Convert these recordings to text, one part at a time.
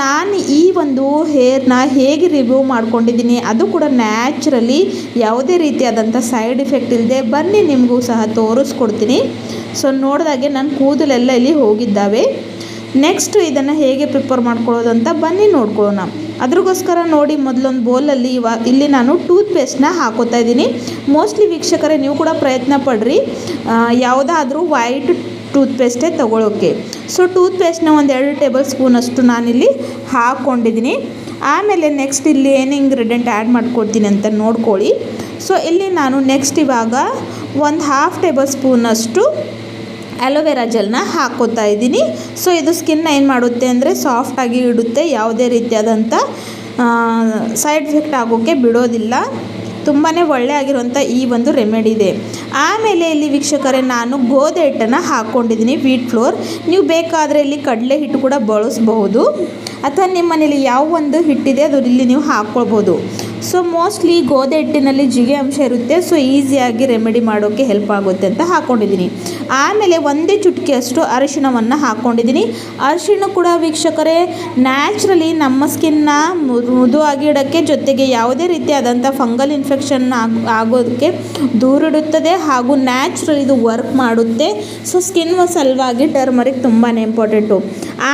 ನಾನು ಈ ಒಂದು ಹೇರ್ನ ಹೇಗೆ ರಿವ್ಯೂ ಮಾಡ್ಕೊಂಡಿದ್ದೀನಿ, ಅದು ಕೂಡ ನ್ಯಾಚುರಲಿ ಯಾವುದೇ ರೀತಿಯಾದಂಥ ಸೈಡ್ ಎಫೆಕ್ಟ್ ಇಲ್ಲದೆ ಬನ್ನಿ ನಿಮಗೂ ಸಹ ತೋರಿಸ್ಕೊಡ್ತೀನಿ. ಸೊ ನೋಡಿದಾಗೆ ನನ್ನ ಕೂದಲೆಲ್ಲ ಇಲ್ಲಿ ಹೋಗಿದ್ದಾವೆ. ನೆಕ್ಸ್ಟ್ ಇದನ್ನು ಹೇಗೆ ಪ್ರಿಪೇರ್ ಮಾಡ್ಕೊಳ್ಳೋದು ಅಂತ ಬನ್ನಿ ನೋಡ್ಕೊಳ್ಳೋಣ. ಅದ್ರಗೋಸ್ಕರ ನೋಡಿ, ಮೊದಲೊಂದು ಬೌಲಲ್ಲಿ ಇಲ್ಲಿ ನಾನು ಟೂತ್ ಪೇಸ್ಟ್ನ ಹಾಕೋತಾ ಇದ್ದೀನಿ. ಮೋಸ್ಟ್ಲಿ ವೀಕ್ಷಕರೇ ನೀವು ಕೂಡ ಪ್ರಯತ್ನ ಪಡ್ರಿ ಯಾವುದಾದ್ರೂ ವೈಟ್ ಟೂತ್ ಪೇಸ್ಟೇ ತೊಗೊಳೋಕ್ಕೆ. ಸೊ ಟೂತ್ ಪೇಸ್ಟ್ನ ಒಂದು 2 ಟೇಬಲ್ ಸ್ಪೂನಷ್ಟು ನಾನಿಲ್ಲಿ ಹಾಕ್ಕೊಂಡಿದ್ದೀನಿ. ಆಮೇಲೆ ನೆಕ್ಸ್ಟ್ ಇಲ್ಲಿ ಏನು ಇಂಗ್ರೀಡಿಯೆಂಟ್ ಆ್ಯಡ್ ಮಾಡ್ಕೊಡ್ತೀನಿ ಅಂತ ನೋಡ್ಕೊಳ್ಳಿ. ಸೊ ಇಲ್ಲಿ ನಾನು ನೆಕ್ಸ್ಟ್ ಇವಾಗ ಒಂದು 1/2 ಟೇಬಲ್ ಸ್ಪೂನಷ್ಟು ಅಲೋವೆರಾ ಜೆಲ್ನ ಹಾಕ್ಕೋತಾ ಇದ್ದೀನಿ. ಸೊ ಇದು ಸ್ಕಿನ್ನ ಏನು ಮಾಡುತ್ತೆ ಅಂದರೆ ಸಾಫ್ಟಾಗಿ ಇಡುತ್ತೆ, ಯಾವುದೇ ರೀತಿಯಾದಂಥ ಸೈಡ್ ಎಫೆಕ್ಟ್ ಆಗೋಕ್ಕೆ ಬಿಡೋದಿಲ್ಲ. ತುಂಬಾ ಒಳ್ಳೆ ಆಗಿರುವಂಥ ಈ ಒಂದು ರೆಮಿಡಿ ಇದೆ. ಆಮೇಲೆ ಇಲ್ಲಿ ವೀಕ್ಷಕರೇ ನಾನು ಗೋಧಿ ಹಿಟ್ಟನ್ನು ಹಾಕ್ಕೊಂಡಿದ್ದೀನಿ, ವೀಟ್ ಫ್ಲೋರ್. ನೀವು ಬೇಕಾದರೆ ಇಲ್ಲಿ ಕಡಲೆ ಹಿಟ್ಟು ಕೂಡ ಬಳಸಬಹುದು, ಅಥವಾ ನಿಮ್ಮ ಮನೇಲಿ ಯಾವ ಒಂದು ಹಿಟ್ಟಿದೆ ಅದು ಇಲ್ಲಿ ನೀವು ಹಾಕ್ಕೊಳ್ಬೋದು. ಸೊ ಮೋಸ್ಟ್ಲಿ ಗೋಧಿ ಹಿಟ್ಟಿನಲ್ಲಿ ಜಿಗೆ ಅಂಶ ಇರುತ್ತೆ, ಸೊ ಈಸಿಯಾಗಿ ರೆಮಿಡಿ ಮಾಡೋಕ್ಕೆ ಹೆಲ್ಪ್ ಆಗುತ್ತೆ ಅಂತ ಹಾಕ್ಕೊಂಡಿದ್ದೀನಿ. ಆಮೇಲೆ ಒಂದೇ ಚುಟಕಿಯಷ್ಟು ಅರಿಶಿಣವನ್ನು ಹಾಕ್ಕೊಂಡಿದ್ದೀನಿ. ಅರಿಶಿಣ ಕೂಡ ವೀಕ್ಷಕರೇ ನ್ಯಾಚುರಲಿ ನಮ್ಮ ಸ್ಕಿನ್ನ ಮೃದುವಾಗಿ ಇಡೋಕ್ಕೆ, ಜೊತೆಗೆ ಯಾವುದೇ ರೀತಿಯಾದಂಥ ಫಂಗಲ್ ಇನ್ಫೆಕ್ಷನ್ ಆಗೋದಕ್ಕೆ ದೂರಿಡುತ್ತದೆ, ಹಾಗೂ ನ್ಯಾಚುರಲ್ ಇದು ವರ್ಕ್ ಮಾಡುತ್ತೆ. ಸೊ ಸ್ಕಿನ್ ಸಲುವಾಗಿ ಟರ್ಮರಿಕ್ ತುಂಬಾ ಇಂಪಾರ್ಟೆಂಟು.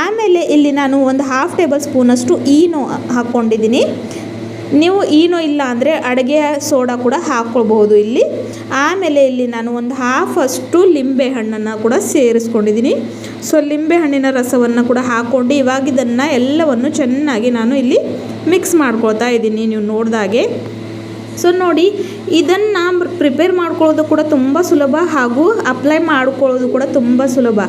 ಆಮೇಲೆ ಇಲ್ಲಿ ನಾನು ಒಂದು 1/2 ಟೇಬಲ್ ಸ್ಪೂನಷ್ಟು ಈನೋ ಹಾಕ್ಕೊಂಡಿದ್ದೀನಿ. ನೀವು ಈನೋ ಇಲ್ಲ ಅಂದರೆ ಅಡುಗೆ ಸೋಡಾ ಕೂಡ ಹಾಕ್ಕೊಳ್ಬಹುದು ಇಲ್ಲಿ. ಆಮೇಲೆ ಇಲ್ಲಿ ನಾನು ಒಂದು 1/2 ಲಿಂಬೆ ಹಣ್ಣನ್ನು ಕೂಡ ಸೇರಿಸ್ಕೊಂಡಿದ್ದೀನಿ. ಸೊ ಲಿಂಬೆ ಹಣ್ಣಿನ ರಸವನ್ನು ಕೂಡ ಹಾಕ್ಕೊಂಡು ಇವಾಗ ಇದನ್ನು ಎಲ್ಲವನ್ನು ಚೆನ್ನಾಗಿ ನಾನು ಇಲ್ಲಿ ಮಿಕ್ಸ್ ಮಾಡ್ಕೊಳ್ತಾ ಇದ್ದೀನಿ ನೀವು ನೋಡಿದಾಗೆ. ಸೊ ನೋಡಿ, ಇದನ್ನು ಪ್ರಿಪೇರ್ ಮಾಡ್ಕೊಳ್ಳೋದು ಕೂಡ ತುಂಬ ಸುಲಭ, ಹಾಗೂ ಅಪ್ಲೈ ಮಾಡ್ಕೊಳ್ಳೋದು ಕೂಡ ತುಂಬ ಸುಲಭ.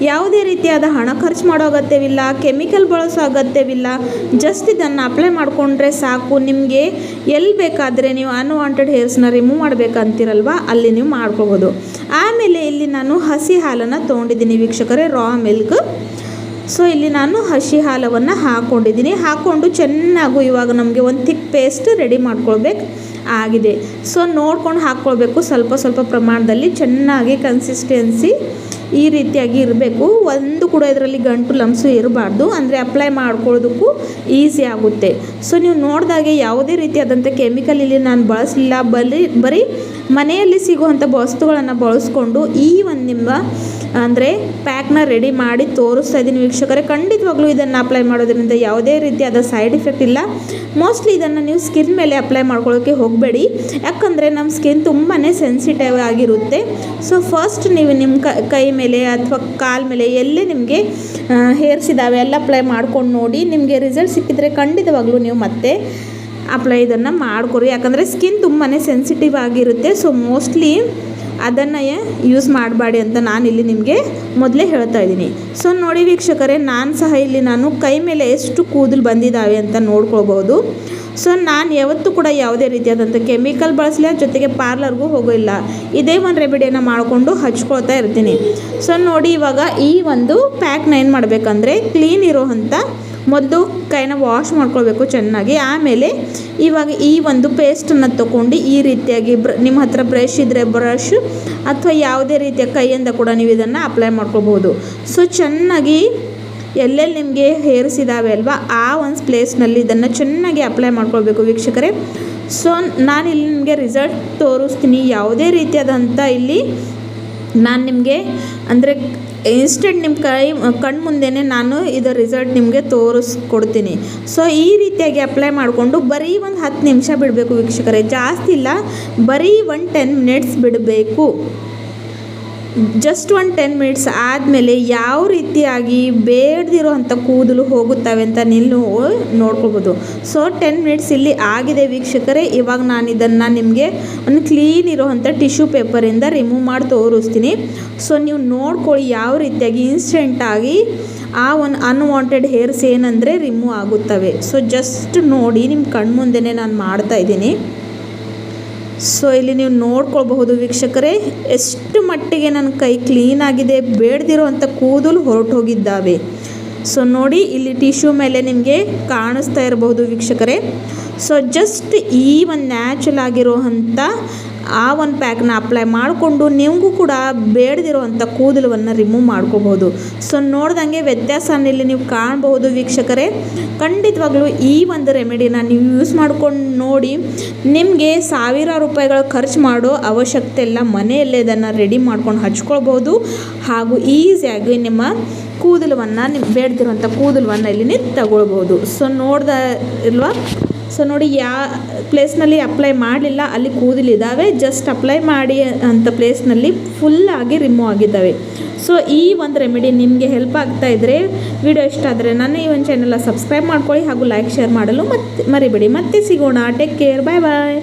ಯಾವುದೇ ರೀತಿಯಾದ ಹಣ ಖರ್ಚು ಮಾಡೋ ಅಗತ್ಯವಿಲ್ಲ, ಕೆಮಿಕಲ್ ಬಳಸೋ ಅಗತ್ಯವಿಲ್ಲ. ಜಸ್ಟ್ ಇದನ್ನು ಅಪ್ಲೈ ಮಾಡಿಕೊಂಡ್ರೆ ಸಾಕು. ನಿಮಗೆ ಎಲ್ಲಿ ಬೇಕಾದರೆ ನೀವು ಅನ್ವಾಂಟೆಡ್ ಹೇರ್ಸ್ನ ರಿಮೂವ್ ಮಾಡಬೇಕಂತಿರಲ್ವ, ಅಲ್ಲಿ ನೀವು ಮಾಡ್ಕೋಬೋದು. ಆಮೇಲೆ ಇಲ್ಲಿ ನಾನು ಹಸಿ ಹಾಲನ್ನು ತೊಗೊಂಡಿದ್ದೀನಿ ವೀಕ್ಷಕರೇ, ರಾ ಮಿಲ್ಕ್. ಸೊ ಇಲ್ಲಿ ನಾನು ಹಸಿ ಹಾಲವನ್ನು ಹಾಕ್ಕೊಂಡು ಚೆನ್ನಾಗೂ ಇವಾಗ ನಮಗೆ ಒಂದು ಥಿಕ್ ಪೇಸ್ಟ್ ರೆಡಿ ಮಾಡ್ಕೊಳ್ಬೇಕು ಆಗಿದೆ. ಸೊ ನೋಡ್ಕೊಂಡು ಹಾಕ್ಕೊಳ್ಬೇಕು, ಸ್ವಲ್ಪ ಪ್ರಮಾಣದಲ್ಲಿ ಚೆನ್ನಾಗಿ ಕನ್ಸಿಸ್ಟೆನ್ಸಿ ಈ ರೀತಿಯಾಗಿ ಇರಬೇಕು. ಒಂದು ಕೂಡ ಇದರಲ್ಲಿ ಗಂಟು ಲಂಪ್ಸು ಇರಬಾರ್ದು, ಅಂದರೆ ಅಪ್ಲೈ ಮಾಡ್ಕೊಳ್ಳೋದಕ್ಕೂ ಈಸಿ ಆಗುತ್ತೆ. ಸೊ ನೀವು ನೋಡಿದಾಗೆ ಯಾವುದೇ ರೀತಿಯಾದಂಥ ಕೆಮಿಕಲ್ ಇಲ್ಲಿ ನಾನು ಬಳಸಲಿಲ್ಲ, ಬರೀ ಮನೆಯಲ್ಲಿ ಸಿಗುವಂಥ ವಸ್ತುಗಳನ್ನು ಬಳಸ್ಕೊಂಡು ಈ ಒಂದು ನಿಮ್ಮ ಅಂದರೆ ಪ್ಯಾಕ್ನ ರೆಡಿ ಮಾಡಿ ತೋರಿಸ್ತಾ ಇದ್ದೀನಿ ವೀಕ್ಷಕರೇ. ಖಂಡಿತವಾಗ್ಲೂ ಇದನ್ನು ಅಪ್ಲೈ ಮಾಡೋದ್ರಿಂದ ಯಾವುದೇ ರೀತಿಯಾದ ಸೈಡ್ ಎಫೆಕ್ಟ್ ಇಲ್ಲ. ಮೋಸ್ಟ್ಲಿ ಇದನ್ನು ನೀವು ಸ್ಕಿನ್ ಮೇಲೆ ಅಪ್ಲೈ ಮಾಡ್ಕೊಳ್ಳೋಕ್ಕೆ ಹೋಗಬೇಡಿ, ಯಾಕಂದರೆ ನಮ್ಮ ಸ್ಕಿನ್ ತುಂಬಾ ಸೆನ್ಸಿಟಿವ್ ಆಗಿರುತ್ತೆ. ಸೊ ಫಸ್ಟ್ ನೀವು ನಿಮ್ಮ ಕೈ ಮೇಲೆ ಅಥವಾ ಕಾಲ ಮೇಲೆ ಎಲ್ಲೇ ನಿಮಗೆ ಹೇರ್ಸ್ ಇದ್ದಾವೆ ಎಲ್ಲ ಅಪ್ಲೈ ಮಾಡ್ಕೊಂಡು ನೋಡಿ. ನಿಮಗೆ ರಿಸಲ್ಟ್ ಸಿಕ್ಕಿದರೆ ಖಂಡಿತವಾಗ್ಲೂ ನೀವು ಮತ್ತೆ ಇದನ್ನು ಮಾಡ್ಕೊರಿ, ಯಾಕಂದರೆ ಸ್ಕಿನ್ ತುಂಬಾ ಸೆನ್ಸಿಟಿವ್ ಆಗಿರುತ್ತೆ. ಸೊ ಮೋಸ್ಟ್ಲಿ ಅದನ್ನು ಯೂಸ್ ಮಾಡಬೇಡಿ ಅಂತ ನಾನಿಲ್ಲಿ ನಿಮಗೆ ಮೊದಲೇ ಹೇಳ್ತಾ ಇದ್ದೀನಿ. ಸೊ ನೋಡಿ ವೀಕ್ಷಕರೇ, ನಾನು ಕೈ ಮೇಲೆ ಎಷ್ಟು ಕೂದಲು ಬಂದಿದ್ದಾವೆ ಅಂತ ನೋಡ್ಕೊಳ್ಬೋದು. ಸೊ ನಾನು ಯಾವತ್ತೂ ಕೂಡ ಯಾವುದೇ ರೀತಿಯಾದಂಥ ಕೆಮಿಕಲ್ ಬಳಸಲಿಲ್ಲ, ಜೊತೆಗೆ ಪಾರ್ಲರ್ಗೂ ಹೋಗೋಲ್ಲ. ಇದೇ ಒಂದು ರೆಮಿಡಿಯನ್ನು ಮಾಡಿಕೊಂಡು ಹಚ್ಕೊಳ್ತಾ ಇರ್ತೀನಿ. ಸೊ ನೋಡಿ, ಇವಾಗ ಈ ಒಂದು ಪ್ಯಾಕ್ನ ಏನು ಮಾಡಬೇಕಂದ್ರೆ ಕ್ಲೀನ್ ಇರೋ ಅಂಥ ಮೊದಲು ಕೈನ ವಾಶ್ ಮಾಡ್ಕೊಳ್ಬೇಕು ಚೆನ್ನಾಗಿ. ಆಮೇಲೆ ಇವಾಗ ಈ ಒಂದು ಪೇಸ್ಟನ್ನು ತೊಗೊಂಡು ಈ ರೀತಿಯಾಗಿ ನಿಮ್ಮ ಹತ್ರ ಬ್ರಷ್ ಇದ್ದರೆ ಬ್ರಷ್, ಅಥವಾ ಯಾವುದೇ ರೀತಿಯ ಕೈಯಿಂದ ಕೂಡ ನೀವು ಇದನ್ನು ಅಪ್ಲೈ ಮಾಡ್ಕೊಳ್ಬೋದು. ಸೊ ಚೆನ್ನಾಗಿ ಎಲ್ಲೆಲ್ಲಿ ನಿಮಗೆ ಹೇರ್ಸ್ ಇದ್ದಾವೆ ಅಲ್ವಾ, ಆ ಒಂದು ಪ್ಲೇಸ್ನಲ್ಲಿ ಇದನ್ನು ಚೆನ್ನಾಗಿ ಅಪ್ಲೈ ಮಾಡ್ಕೊಳ್ಬೇಕು ವೀಕ್ಷಕರೇ. ಸೊ ನಾನಿಲ್ಲಿ ನಿಮಗೆ ರಿಸಲ್ಟ್ ತೋರಿಸ್ತೀನಿ. ಯಾವುದೇ ರೀತಿಯಾದಂಥ ಇಲ್ಲಿ ನಾನು ನಿಮಗೆ ಅಂದರೆ ಇನ್ಸ್ಟೆಂಟ್ ನಿಮ್ಮ ಕಣ್ಣು ಮುಂದೆನೇ ನಾನು ಇದರ ರಿಸಲ್ಟ್ ನಿಮಗೆ ತೋರಿಸ್ಕೊಡ್ತೀನಿ. ಸೊ ಈ ರೀತಿಯಾಗಿ ಅಪ್ಲೈ ಮಾಡಿಕೊಂಡು ಬರೀ ಒಂದು 10 ನಿಮಿಷ ಬಿಡಬೇಕು ವೀಕ್ಷಕರೇ, ಜಾಸ್ತಿ ಇಲ್ಲ, ಬರೀ 10 ಮಿನಿಟ್ಸ್ ಬಿಡಬೇಕು. ಜಸ್ಟ್ 10 ಮಿನಿಟ್ಸ್ ಆದಮೇಲೆ ಯಾವ ರೀತಿಯಾಗಿ ಬೇಡದಿರೋ ಅಂಥ ಕೂದಲು ಹೋಗುತ್ತವೆ ಅಂತ ನೀವು ನೋಡ್ಕೊಳ್ಬೋದು. ಸೊ 10 ಮಿನಿಟ್ಸ್ ಇಲ್ಲಿ ಆಗಿದೆ ವೀಕ್ಷಕರೇ. ಇವಾಗ ನಾನು ಇದನ್ನು ನಿಮಗೆ ಒಂದು ಕ್ಲೀನ್ ಇರೋವಂಥ ಟಿಶ್ಯೂ ಪೇಪರಿಂದ ರಿಮೂವ್ ಮಾಡಿ ತೋರಿಸ್ತೀನಿ. ಸೊ ನೀವು ನೋಡ್ಕೊಳ್ಳಿ ಯಾವ ರೀತಿಯಾಗಿ ಇನ್ಸ್ಟೆಂಟಾಗಿ ಆ ಒಂದು ಅನ್ವಾಂಟೆಡ್ ಹೇರ್ಸ್ ಏನಂದರೆ ರಿಮೂವ್ ಆಗುತ್ತವೆ. ಸೊ ಜಸ್ಟ್ ನೋಡಿ, ನಿಮ್ಮ ಕಣ್ಮುಂದೆನೇ ನಾನು ಮಾಡ್ತಾಯಿದ್ದೀನಿ. ಸೊ ಇಲ್ಲಿ ನೀವು ನೋಡ್ಕೊಳ್ಬಹುದು ವೀಕ್ಷಕರೇ, ಎಷ್ಟು ಮಟ್ಟಿಗೆ ನನ್ನ ಕೈ ಕ್ಲೀನಾಗಿದೆ, ಬೇಡದಿರೋ ಅಂಥ ಕೂದಲು ಹೊರಟು ಹೋಗಿದ್ದಾವೆ. ಸೊ ನೋಡಿ, ಇಲ್ಲಿ ಟಿಶ್ಯೂ ಮೇಲೆ ನಿಮಗೆ ಕಾಣಿಸ್ತಾ ಇರಬಹುದು ವೀಕ್ಷಕರೇ. ಸೊ ಜಸ್ಟ್ ಈ ಒಂದು ನ್ಯಾಚುರಲ್ ಆಗಿರೋ ಅಂಥ ಆ ಒಂದು ಪ್ಯಾಕ್ನ ಅಪ್ಲೈ ಮಾಡಿಕೊಂಡು ನಿಮಗೂ ಕೂಡ ಬೇಡದಿರುವಂಥ ಕೂದಲನ್ನು ರಿಮೂವ್ ಮಾಡ್ಕೋಬೋದು. ಸೊ ನೋಡ್ದಂಗೆ ವ್ಯತ್ಯಾಸನ ಇಲ್ಲಿ ನೀವು ಕಾಣಬಹುದು ವೀಕ್ಷಕರೇ. ಖಂಡಿತವಾಗ್ಲೂ ಈ ಒಂದು ರೆಮಿಡಿನ ನೀವು ಯೂಸ್ ಮಾಡ್ಕೊಂಡು ನೋಡಿ. ನಿಮಗೆ ಸಾವಿರಾರು ರೂಪಾಯಿಗಳು ಖರ್ಚು ಮಾಡೋ ಅವಶ್ಯಕತೆ ಇಲ್ಲ. ಮನೆಯಲ್ಲೇ ಇದನ್ನು ರೆಡಿ ಮಾಡ್ಕೊಂಡು ಹಚ್ಕೊಳ್ಬೋದು ಹಾಗೂ ಈಸಿಯಾಗಿ ನಿಮ್ಮ ಕೂದಲವನ್ನು ಬೇಡದಿರುವಂಥ ಕೂದಲವನ್ನು ಇಲ್ಲಿ ನೀವು ತಗೊಳ್ಬೋದು. ಸೊ ನೋಡ್ದ ಇಲ್ವಾ? ಸೊ ನೋಡಿ, ಯಾವ ಪ್ಲೇಸ್ನಲ್ಲಿ ಅಪ್ಲೈ ಮಾಡಲಿಲ್ಲ ಅಲ್ಲಿ ಕೂದಲಿದ್ದಾವೆ, ಜಸ್ಟ್ ಅಪ್ಲೈ ಮಾಡಿ ಅಂಥ ಪ್ಲೇಸ್ನಲ್ಲಿ ಫುಲ್ಲಾಗಿ ರಿಮೂವ್ ಆಗಿದ್ದಾವೆ. ಸೊ ಈ ಒಂದು ರೆಮಿಡಿ ನಿಮಗೆ ಹೆಲ್ಪ್ ಆಗ್ತಾ ಇದ್ದರೆ, ವಿಡಿಯೋ ಇಷ್ಟ ಆದರೆ ನನ್ನ ಈ ಒಂದು ಚಾನೆಲ್ನ ಸಬ್ಸ್ಕ್ರೈಬ್ ಮಾಡ್ಕೊಳ್ಳಿ ಹಾಗೂ ಲೈಕ್ ಶೇರ್ ಮಾಡಲು ಮರಿಬೇಡಿ. ಮತ್ತೆ ಸಿಗೋಣ. Take care. ಬಾಯ್ ಬಾಯ್.